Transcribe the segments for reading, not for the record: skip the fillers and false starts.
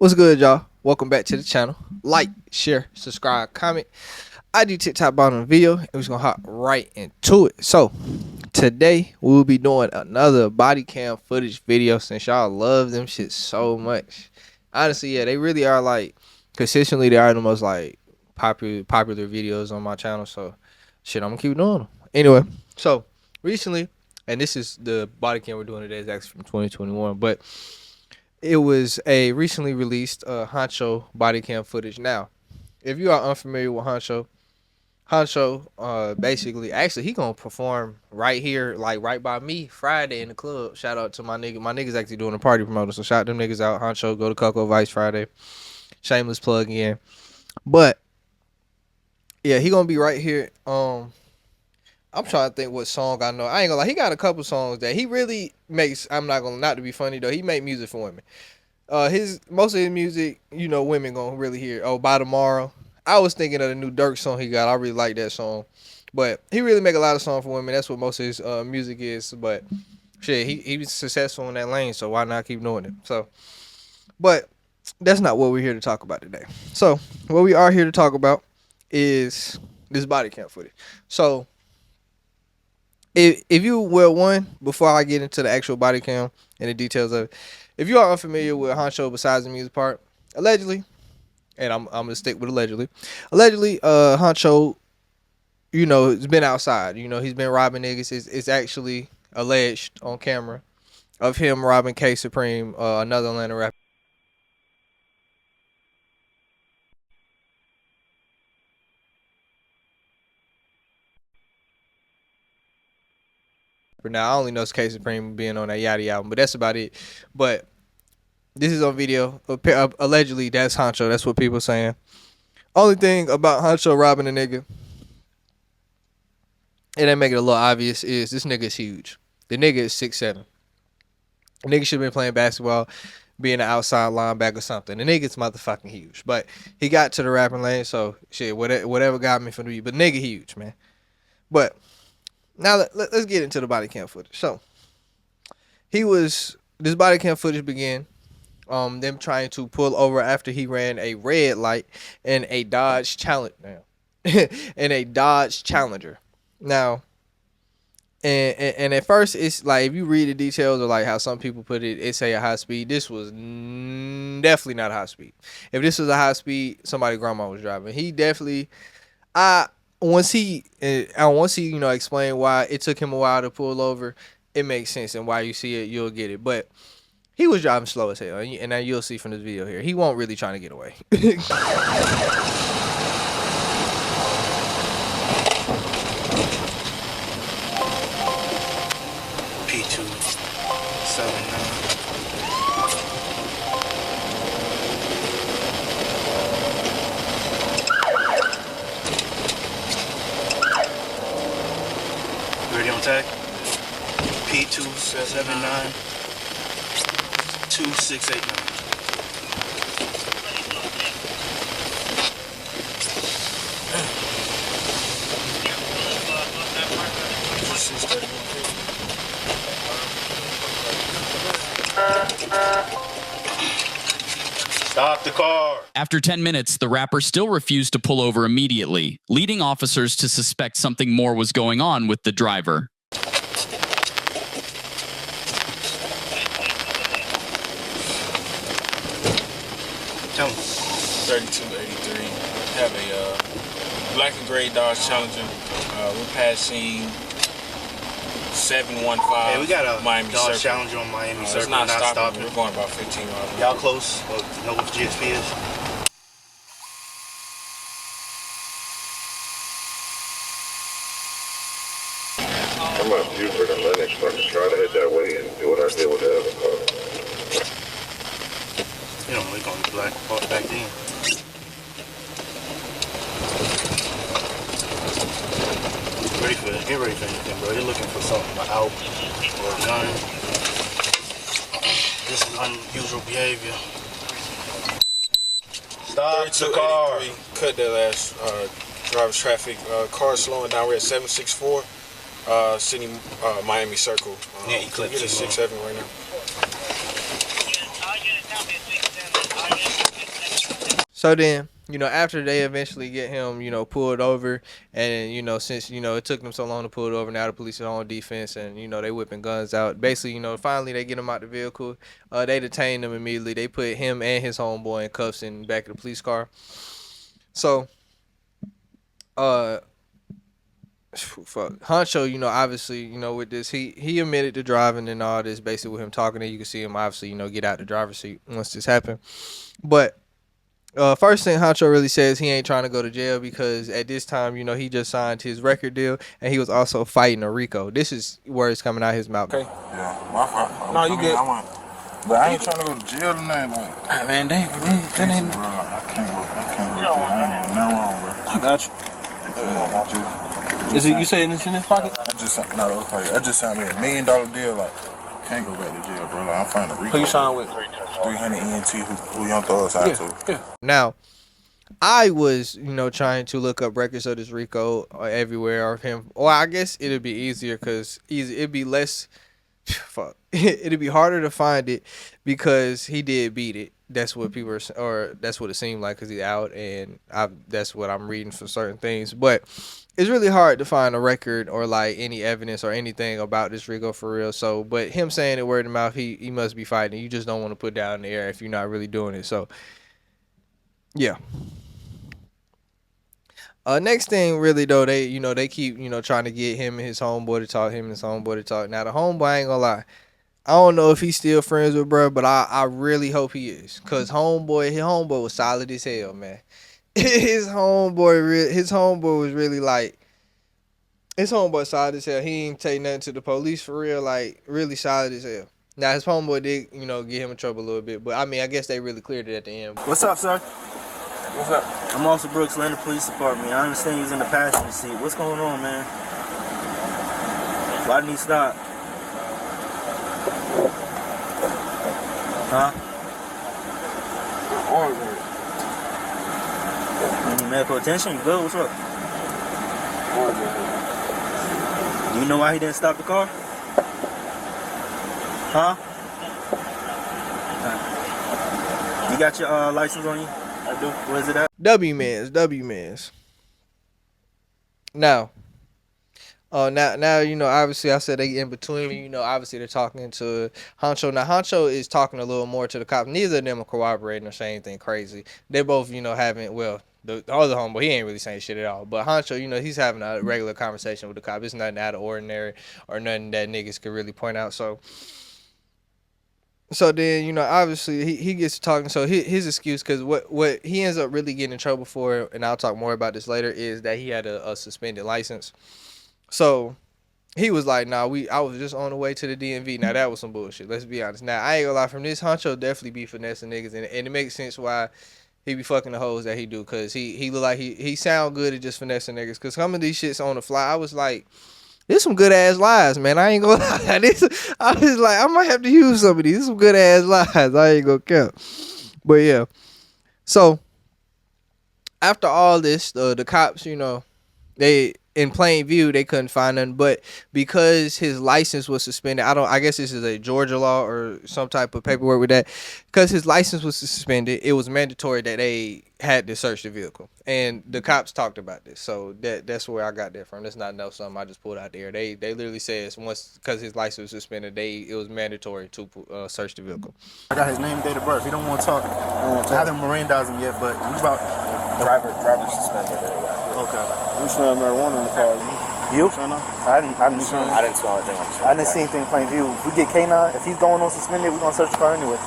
What's good, y'all? Welcome back to the channel. Like, share, subscribe, comment. I do TikTok bottom of the video, and we're just gonna hop right into it. So, today we will be doing another body cam footage video since y'all love them shit so much. Honestly, yeah, they really are like consistently. They are the most like popular videos on my channel. So, shit, I'm gonna keep doing them. Anyway, so recently, and this is the body cam we're doing today is actually from 2021, but it was a recently released Hunxho body cam footage. Now, if you are unfamiliar with Hunxho, basically, actually, he gonna perform right here, like right by me, Friday in the club. Shout out to my nigga. My nigga's actually doing a party promoter, so shout them niggas out. Hunxho, go to Cocoa Vice Friday. Shameless plug in. But yeah, he gonna be right here. I'm trying to think what song I know. I ain't gonna lie, he got a couple songs that he really makes. I'm not to be funny though. He make music for women. His most of his music, women gonna really hear. Oh, by tomorrow. I was thinking of the new Dirk song he got. I really like that song, but he really make a lot of songs for women. That's what most of his music is. But shit, he was successful in that lane, so why not keep doing it? So, but that's not what we're here to talk about today. So, what we are here to talk about is this body cam footage. So, if you will, one, before I get into the actual body cam and the details of it, if you are unfamiliar with Hunxho besides the music part, allegedly, and I'm gonna stick with allegedly, Hunxho, has been outside. He's been robbing niggas. It's actually alleged on camera of him robbing K Supreme, another Atlanta rapper. Now I only know K Supreme being on that Yachty album, but that's about it. But this is on video. Allegedly, that's Hunxho. That's what people saying. Only thing about Hunxho robbing a nigga, and that make it a little obvious, is this nigga is huge. The nigga is 6'7". The nigga should have been playing basketball, being an outside linebacker or something. The nigga's motherfucking huge. But he got to the rapping lane, so shit, whatever got me from the beat. But nigga huge, man. But now let's get into the body cam footage. So this body cam footage began them trying to pull over after he ran a red light in a Dodge Challenger. In a Dodge Challenger. Now, and at first it's like, if you read the details, or like how some people put it, it say a high speed. This was definitely not a high speed. If this was a high speed, somebody grandma was driving. He definitely, once he explained why it took him a while to pull over, it makes sense, and why you see it, you'll get it. But he was driving slow as hell, and now you'll see from this video here, he won't really trying to get away. Ready on tag? P279 2689. Stop the car. After 10 minutes, the rapper still refused to pull over immediately, leading officers to suspect something more was going on with the driver. Tell me. 3283. Have a black and gray Dodge Challenger. We're passing 715. Hey, we got a Miami Dodge Circle. Challenger on Miami Circle. It's not stopping. stopping. We're going about 15 miles. Y'all close? Or know what the GSP is? I'm up Buford and Lennox, so I can try to head that way and do what I did with the other car. You know, we're going to black back then. Get ready for anything, bro. You're looking for something, an out or a gun. This is unusual behavior. Stop the car. Cut that last driver's traffic. Car slowing down. We're at 764. City, Miami Circle. Yeah, he clipped Get a 6-7 right now. So then, after they eventually get him, pulled over, and since it took them so long to pull it over, now the police are on defense, and they whipping guns out. Basically, finally they get him out the vehicle. They detain him immediately. They put him and his homeboy in cuffs in the back of the police car. So, uh, fuck, Hunxho, obviously, with this, he admitted to driving and all this. Basically, with him talking, and you can see him obviously, get out the driver's seat once this happened, but. First thing Hunxho really says, he ain't trying to go to jail because at this time, he just signed his record deal and he was also fighting a RICO. This is words coming out his mouth. Okay. Yeah, my fault. No, you good. But I ain't trying to go to jail tonight, like. Man, that ain't. Bro, I can't go to jail. I ain't nothing wrong, bro. I got you. Is it you saying it's in his pocket? I just signed me a $1 million deal, like. Can't go back to jail, bro. Like, I'm finding a RICO. Who you signed with? 300 ENT who Young Thug signed to. Yeah. Now, I was, trying to look up records of this RICO everywhere of him. Or I guess it'd be easier because it'd be less. Fuck. It'd be harder to find it because he did beat it. That's what people are, or that's what it seemed like because he's out, and that's what I'm reading for certain things. But it's really hard to find a record or like any evidence or anything about this RICO for real. So, but him saying it word of mouth, he must be fighting. You just don't want to put down in the air if you're not really doing it. So, yeah. Next thing, really though, they keep trying to get him and his homeboy to talk. Now the homeboy, ain't gonna lie, I don't know if he's still friends with bruh, but I really hope he is, cause his homeboy was solid as hell, man. his homeboy was really like, his homeboy solid as hell. He ain't take nothing to the police for real, like really solid as hell. Now his homeboy did get him in trouble a little bit, but I mean I guess they really cleared it at the end. What's up, sir? What's up? I'm Officer Brooks, Atlanta Police Department. I understand you was in the passenger seat. What's going on, man? Why didn't he stop? Huh? You need medical attention? You good? What's up? Do you know why he didn't stop the car? Huh? You got your license on you? I do. Where is it at? W mans. Now, obviously I said they in between. Obviously they're talking to Hunxho. Now Hunxho is talking a little more to the cops. Neither of them are cooperating or saying anything crazy. They're both, having the other homeboy, he ain't really saying shit at all. But Hunxho, he's having a regular conversation with the cop. It's nothing out of ordinary or nothing that niggas could really point out. So then, obviously he gets to talking. So his excuse, because what he ends up really getting in trouble for, and I'll talk more about this later, is that he had a suspended license. So he was like, nah, I was just on the way to the DMV. Now that was some bullshit. Let's be honest. Now I ain't gonna lie, from this, Hunxho definitely be finessing niggas, and it makes sense why he be fucking the hoes that he do, cause he look like he sound good at just finessing niggas. Cause some of these shits on the fly, I was like, this some good ass lies, man. I ain't gonna lie. I was like, I might have to use some of these. This some good ass lies. I ain't gonna count. But yeah. So after all this, the cops, they in plain view they couldn't find nothing, but because his license was suspended, I guess this is a Georgia law or some type of paperwork with that. Because his license was suspended, it was mandatory that they had to search the vehicle, and the cops talked about this. So that's where I got that from. That's not something I just pulled out there. They literally said once, because his license was suspended, it was mandatory to search the vehicle. I got his name, date of birth. He don't want to talk. I haven't Miranda's him yet, but he's about Driver suspended. okay. You smell marijuana in the car. You? I didn't smell anything. I didn't see anything in plain view. If we get K9, if he's going on suspended, we're gonna search the car anyway.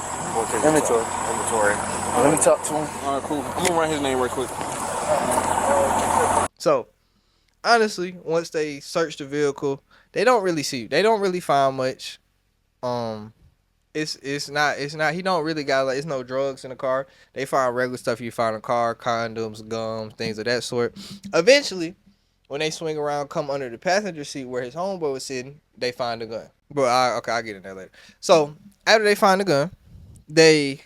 Inventory. Let me talk to him. All right, cool. I'm gonna write his name right quick. So, honestly, once they search the vehicle, they don't really find much. It's not he don't really got, like, it's no drugs in the car. They find regular stuff you find in a car, condoms, gums, things of that sort. Eventually, when they swing around, come under the passenger seat where his homeboy was sitting, they find a gun. But I'll get in there later. So, after they find the gun, they,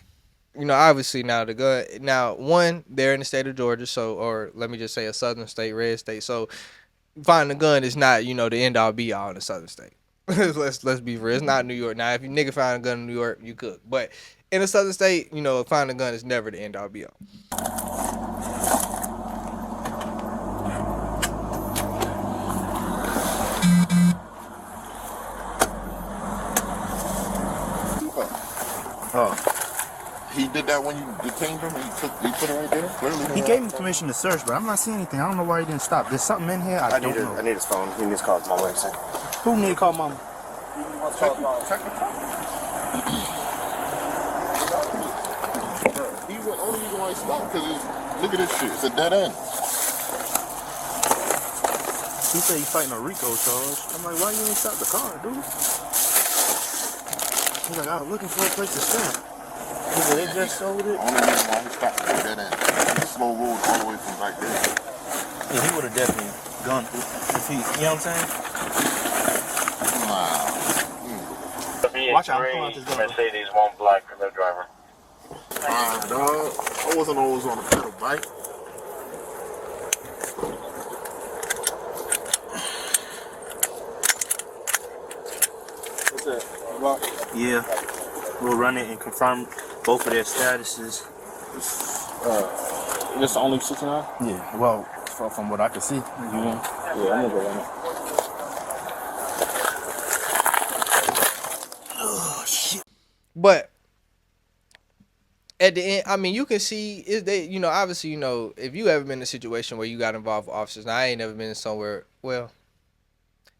obviously one, they're in the state of Georgia, so, or let me just say a southern state, red state. So finding a gun is not, the end all be all in a southern state. Let's be real. It's not New York. Now, if you nigga find a gun in New York, you could. But in a southern state, you know, finding a gun is never the end all be all. Oh. He did that when you detained him. He put it right there. Clearly, He gave me permission to search, but I'm not seeing anything. I don't know why he didn't stop. There's something in here. I don't know. I need his phone. He needs to call his mom. Wait a second. Who need to call mama? Check the phone. He's the only reason why he stopped because look at this shit. It's a dead end. He said he's fighting a RICO charge. I'm like, why you ain't stop the car, dude? He's like, I was looking for a place to stop. He said, they just sold it. Only reason why he stopped was a dead end. He slow rolled all the way from back there. Yeah, he would have definitely gone if he, you know what I'm saying? Wow. Watch out, I'm pulling out this gun. Mercedes, one black, no driver. Dog. I wasn't always on a pedal bike. What's that? Yeah. We'll run it and confirm both of their statuses. This the only 69? Yeah, well, from what I can see. You know? Yeah, I'm gonna go run it. Oh, shit. But at the end, I mean, you can see is they, you know, obviously, you know, if you ever been in a situation where you got involved with officers. Now, I ain't never been somewhere. Well,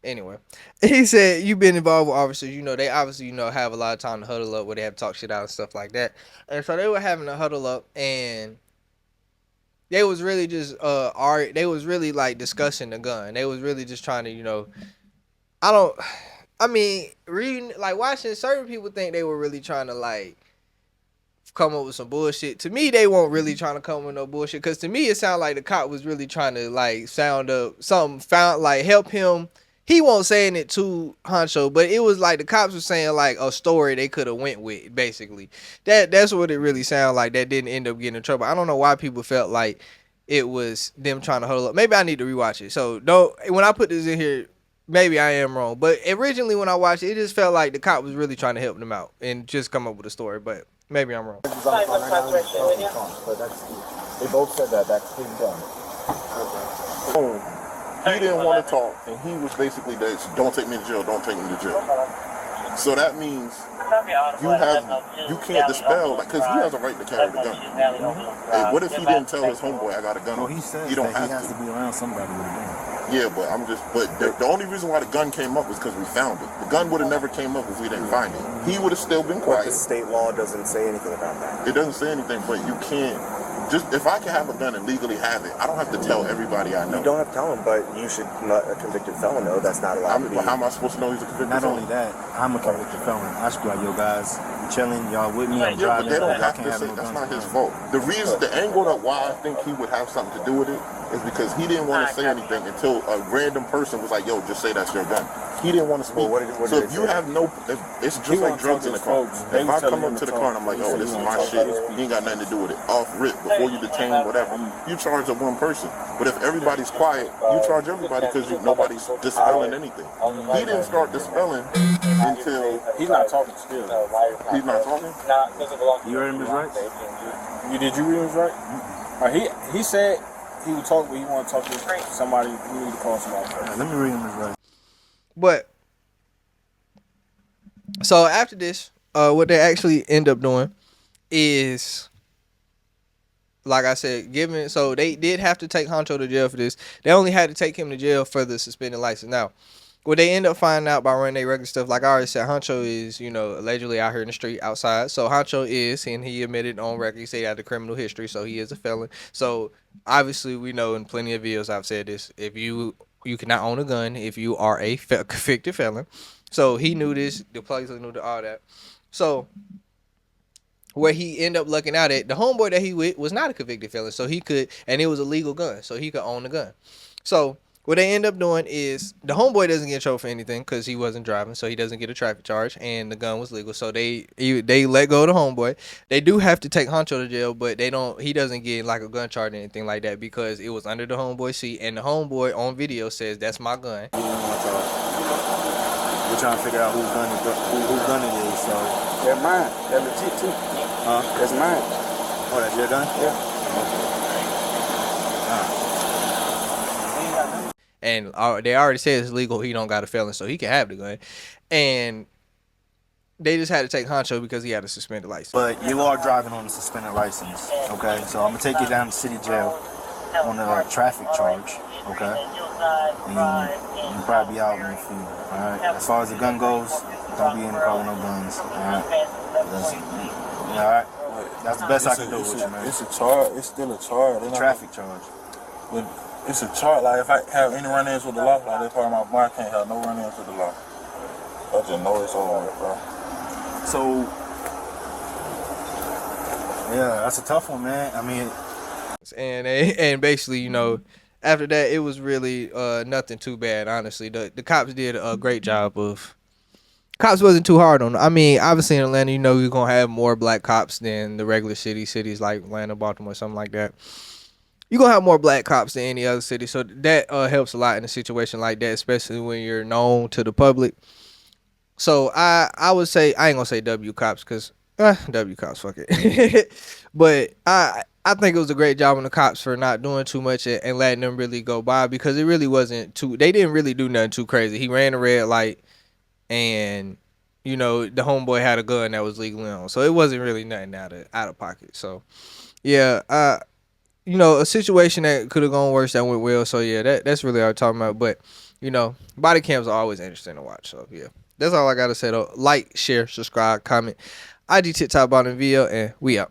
anyway, he said you've been involved with officers. You know, they obviously, you know, have a lot of time to huddle up where they have to talk shit out and stuff like that. And so they were having a huddle up, and they was really just they was really like discussing the gun. They was really just trying to, you know, I mean, reading, like watching certain people think they were really trying to like come up with some bullshit. To me, they weren't really trying to come with no bullshit. Cause to me, it sounded like the cop was really trying to like sound up something, found like help him. He won't saying it to Hunxho, but it was like the cops were saying like a story they could have went with. Basically, that's what it really sounded like. That didn't end up getting in trouble. I don't know why people felt like it was them trying to huddle up. Maybe I need to rewatch it. So don't, when I put this in here, maybe I am wrong. But originally when I watched it, it just felt like the cop was really trying to help them out and just come up with a story. But maybe I'm wrong. But they both said that's his gun. He didn't want to talk, and he was basically that, don't take me to jail, don't take me to jail. So that means you can't dispel, because he has a right to carry the gun. Hey, what if he didn't tell his homeboy, I got a gun? Well, he says you don't that he have has to be around somebody with a gun. Yeah, but the only reason why the gun came up was because we found it. The gun would have never came up if we didn't find it. He would have still been But quiet. the state law doesn't say anything about that. It doesn't say anything, but you can't. Just if I can have a gun and legally have it, I don't have to tell everybody I know. You don't have to tell him, but you should let a convicted felon know that's not allowed to be. How am I supposed to know he's a convicted Not felon? only that, I'm a convicted felon. I should be like, yo guys, we chilling, y'all with me, I'm Yeah, but driving. they don't Y'all have can't to have say no that's guns. not his fault. The reason, the angle that why I think he would have something to do with it is because he didn't want to say anything until a random person was like, yo, just say that's your gun. He didn't want to speak. Well, what So did if they you say? have no, it's just like drugs in the car. If I come up to the car and I'm like, oh, this is my shit, he ain't got nothing to do with it. Off rip, before you detain, whatever, you charge of one person. But if everybody's quiet, you charge everybody because nobody's dispelling anything. He didn't start dispelling until He's not talking still. he's not talking. You read him his rights? Did you read his right? He said he would talk, but he want to talk to somebody. He need to call somebody. Let me read him his rights. But so after this, what they actually end up doing is, like I said, giving. So they did have to take Hunxho to jail for this. They only had to take him to jail for the suspended license. Now, what they end up finding out by running their regular stuff, like I already said, Hunxho is, you know, allegedly out here in the street outside. So Hunxho is, and he admitted on record, he said he had a criminal history, so he is a felon. So obviously, we know in plenty of videos I've said this: if you cannot own a gun if you are a convicted felon. So he knew this. The police knew all that. So where he ended up looking out at, the homeboy that he with was not a convicted felon, so he could, and it was a legal gun, so he could own the gun. So what they end up doing is the homeboy doesn't get in trouble for anything because he wasn't driving, so he doesn't get a traffic charge, and the gun was legal. So they let go of the homeboy. They do have to take Hunxho to jail, but they don't. He doesn't get like a gun charge or anything like that because it was under the homeboy seat, and the homeboy on video says that's my gun. we're trying to figure out whose gun it is. So That's mine. That's legit too. Huh? That's mine. Oh, that's your gun? Yeah. And they already said it's legal. He don't got a felon, so he can have the gun. And they just had to take Hunxho because he had a suspended license. But you are driving on a suspended license, okay? So I'm gonna take you down to city jail on a traffic charge, okay? And you'll probably be out in a few, all right? As far as the gun goes, don't be in the car with no guns, all right? Yeah, all right? That's the best I can do with you, man. It's a charge. It's still a charge. A traffic charge. But it's a charge. Like if I have any run-ins with the law, like that's part of my bond, I can't have no run-ins with the law. I just know it's over with, bro. So, yeah, that's a tough one, man. I mean, And basically, you know, after that, it was really nothing too bad. Honestly, the cops did a great job of. Cops wasn't too hard on them. I mean, obviously in Atlanta, you know, you're gonna have more black cops than the regular cities like Atlanta, Baltimore, something like that. You're gonna have more black cops than any other city, so that helps a lot in a situation like that, especially when you're known to the public. So I would say, I ain't gonna say W cops because W cops, fuck it. But I think it was a great job on the cops for not doing too much and letting them really go by, because it really wasn't too. They didn't really do nothing too crazy. He ran a red light, and you know the homeboy had a gun that was legally on, so it wasn't really nothing out of pocket. So yeah, you know, a situation that could have gone worse that went well. So yeah, that's really what I'm talking about. But you know, body cams are always interesting to watch. So yeah, that's all I gotta say though. Like, share, subscribe, comment. IG TikTok on the video, and we out.